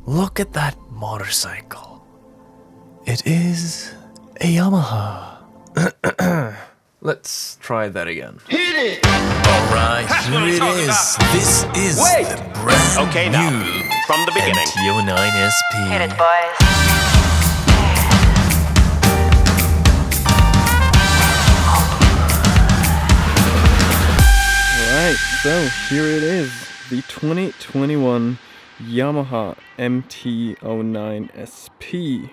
Look at that motorcycle. It is a Yamaha. Let's try that again. Hit it! Alright, here it is. This is the brand new from the beginning. MT-09SP. Hit it, boys. Alright, so here it is, the 2021 Yamaha MT-09SP.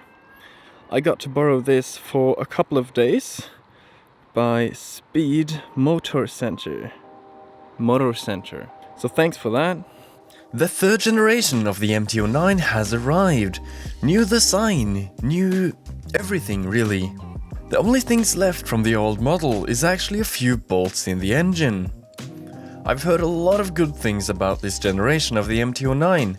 I got to borrow this for a couple of days by Speed Motorcenter. So thanks for that. The third generation of the MT-09 has arrived. New design, new everything really. The only things left from the old model is actually a few bolts in the engine. I've heard a lot of good things about this generation of the MT-09,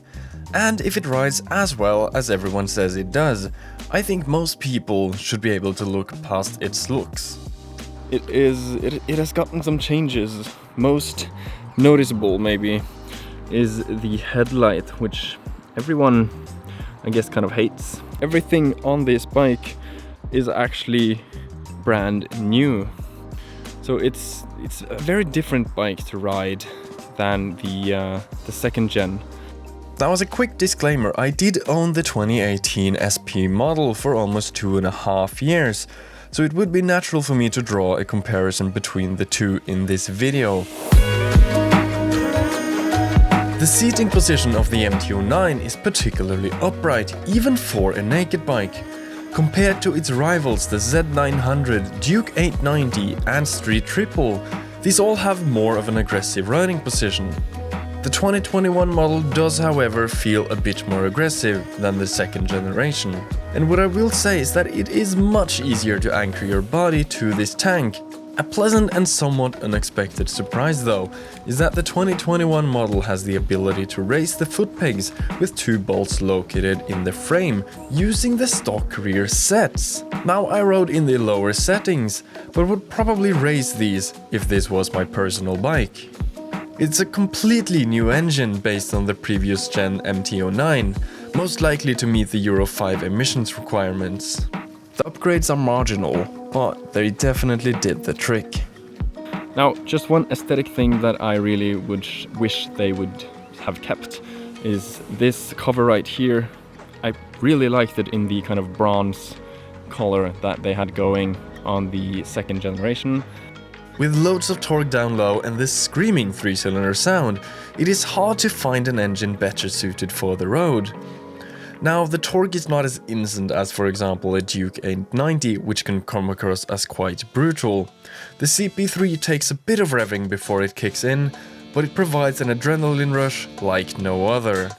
and if it rides as well as everyone says it does, I think most people should be able to look past its looks. It has gotten some changes. Most noticeable maybe is the headlight, which everyone I guess kind of hates. Everything on this bike is actually brand new. So it's a very different bike to ride than the second gen. That was a quick disclaimer. I did own the 2018 SP model for almost 2.5 years, so it would be natural for me to draw a comparison between the two in this video. The seating position of the MT-09 is particularly upright, even for a naked bike. Compared to its rivals, the Z900, Duke 890 and Street Triple, these all have more of an aggressive riding position. The 2021 model does, however, feel a bit more aggressive than the second generation. And what I will say is that it is much easier to anchor your body to this tank. A pleasant and somewhat unexpected surprise though, is that the 2021 model has the ability to raise the foot pegs with two bolts located in the frame using the stock rear sets. Now I rode in the lower settings, but would probably raise these if this was my personal bike. It's a completely new engine based on the previous gen MT-09, most likely to meet the Euro 5 emissions requirements. The upgrades are marginal, but they definitely did the trick. Now, just one aesthetic thing that I really would wish they would have kept is this cover right here. I really liked it in the kind of bronze color that they had going on the second generation. With loads of torque down low and this screaming 3-cylinder sound, it is hard to find an engine better suited for the road. Now, the torque is not as instant as, for example, a Duke 890, which can come across as quite brutal. The CP3 takes a bit of revving before it kicks in, but it provides an adrenaline rush like no other.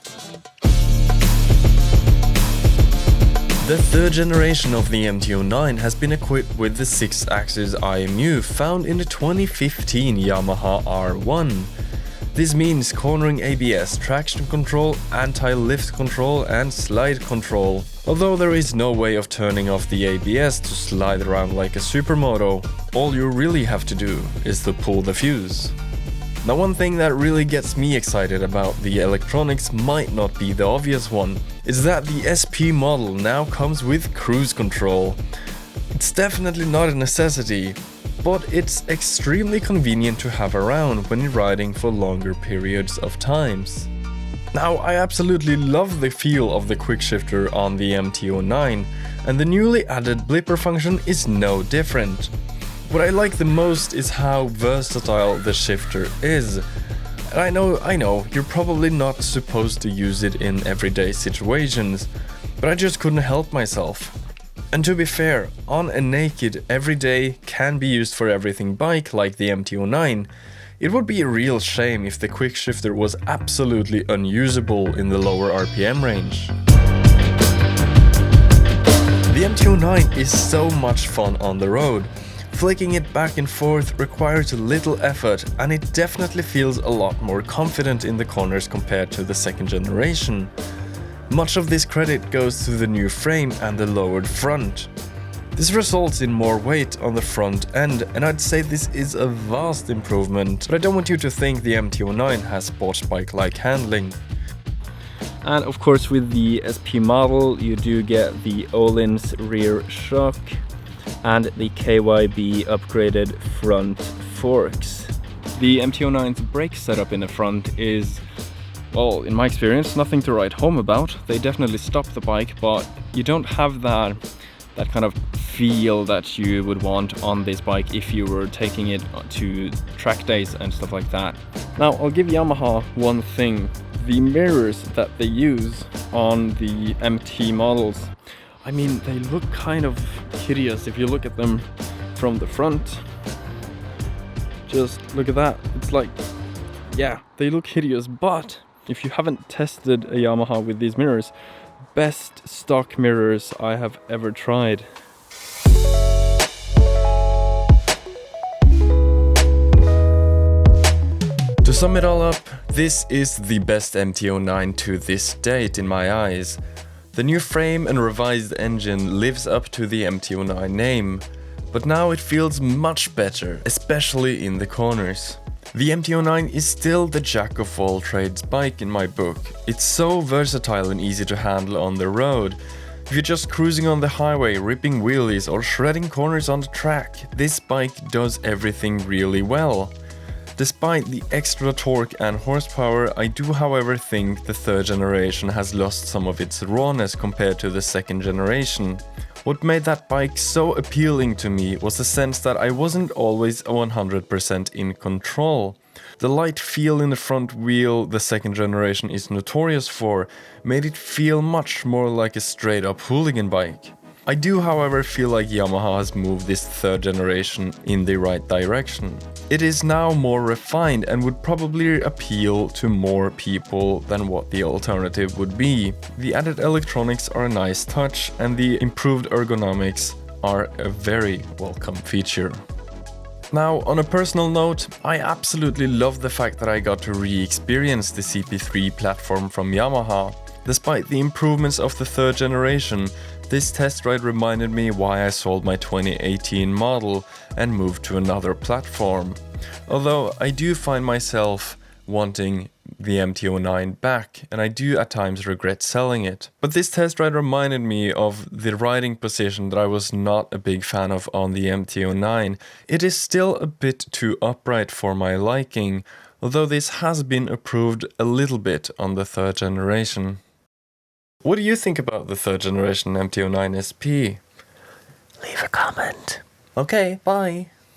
The third generation of the MT-09 has been equipped with the 6-axis IMU found in the 2015 Yamaha R1. This means cornering ABS, traction control, anti-lift control and slide control. Although there is no way of turning off the ABS to slide around like a supermoto, all you really have to do is to pull the fuse. Now, one thing that really gets me excited about the electronics might not be the obvious one, is that the SP model now comes with cruise control. It's definitely not a necessity, but it's extremely convenient to have around when you're riding for longer periods of times. Now, I absolutely love the feel of the quick shifter on the MT-09, and the newly added blipper function is no different. What I like the most is how versatile the shifter is. And I know, you're probably not supposed to use it in everyday situations, but I just couldn't help myself. And to be fair, on a naked, everyday, can be used for everything bike like the MT-09, it would be a real shame if the quick shifter was absolutely unusable in the lower RPM range. The MT-09 is so much fun on the road. Flicking it back and forth requires little effort, and it definitely feels a lot more confident in the corners compared to the second generation. Much of this credit goes to the new frame and the lowered front. This results in more weight on the front end, and I'd say this is a vast improvement, but I don't want you to think the MT-09 has sports bike-like handling. And of course with the SP model you do get the Öhlins rear shock and the KYB upgraded front forks. The MT-09's brake setup in the front is, well, in my experience, nothing to write home about. They definitely stop the bike, but you don't have that kind of feel that you would want on this bike if you were taking it to track days and stuff like that. Now, I'll give Yamaha one thing. The mirrors that they use on the MT models, I mean, they look kind of hideous if you look at them from the front. Just look at that. It's like, yeah, they look hideous, but if you haven't tested a Yamaha with these mirrors, best stock mirrors I have ever tried. To sum it all up, this is the best MT-09 to this date in my eyes. The new frame and revised engine lives up to the MT-09 name, but now it feels much better, especially in the corners. The MT-09 is still the jack of all trades bike in my book. It's so versatile and easy to handle on the road. If you're just cruising on the highway, ripping wheelies or shredding corners on the track, this bike does everything really well. Despite the extra torque and horsepower, I do however think the third generation has lost some of its rawness compared to the second generation. What made that bike so appealing to me was the sense that I wasn't always 100% in control. The light feel in the front wheel the second generation is notorious for made it feel much more like a straight up hooligan bike. I do however feel like Yamaha has moved this third generation in the right direction. It is now more refined and would probably appeal to more people than what the alternative would be. The added electronics are a nice touch and the improved ergonomics are a very welcome feature. Now, on a personal note, I absolutely love the fact that I got to re-experience the CP3 platform from Yamaha. Despite the improvements of the third generation, this test ride reminded me why I sold my 2018 model and moved to another platform. Although I do find myself wanting the MT-09 back, and I do at times regret selling it. But this test ride reminded me of the riding position that I was not a big fan of on the MT-09. It is still a bit too upright for my liking, although this has been improved a little bit on the third generation. What do you think about the third generation MT-09SP? Leave a comment. Okay, bye.